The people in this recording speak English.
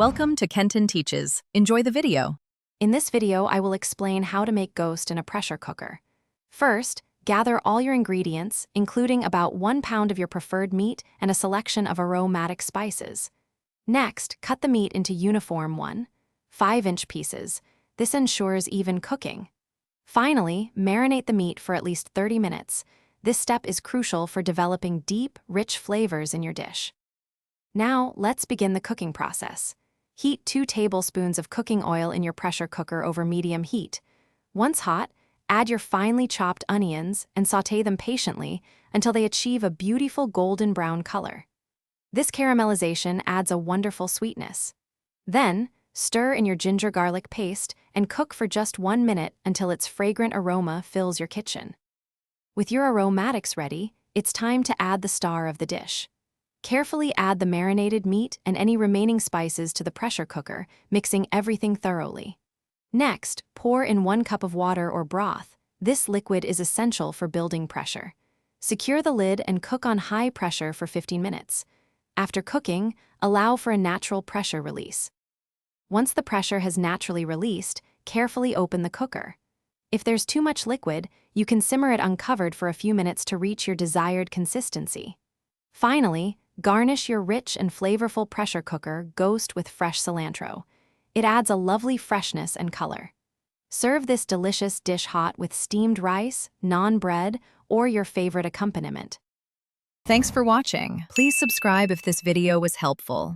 Welcome to Kenton Teaches. Enjoy the video. In this video, I will explain how to make ghost in a pressure cooker. First, gather all your ingredients, including about 1 pound of your preferred meat and a selection of aromatic spices. Next, cut the meat into uniform 1/5-inch pieces. This ensures even cooking. Finally, marinate the meat for at least 30 minutes. This step is crucial for developing deep, rich flavors in your dish. Now, let's begin the cooking process. Heat 2 tablespoons of cooking oil in your pressure cooker over medium heat. Once hot, add your finely chopped onions and sauté them patiently until they achieve a beautiful golden brown color. This caramelization adds a wonderful sweetness. Then, stir in your ginger garlic paste and cook for just 1 minute until its fragrant aroma fills your kitchen. With your aromatics ready, it's time to add the star of the dish. Carefully add the marinated meat and any remaining spices to the pressure cooker, mixing everything thoroughly. Next, pour in 1 cup of water or broth. This liquid is essential for building pressure. Secure the lid and cook on high pressure for 15 minutes. After cooking, allow for a natural pressure release. Once the pressure has naturally released, carefully open the cooker. If there's too much liquid, you can simmer it uncovered for a few minutes to reach your desired consistency. Finally, garnish your rich and flavorful pressure cooker ghost with fresh cilantro. It adds a lovely freshness and color. Serve this delicious dish hot with steamed rice, naan bread, or your favorite accompaniment. Thanks for watching. Please subscribe if this video was helpful.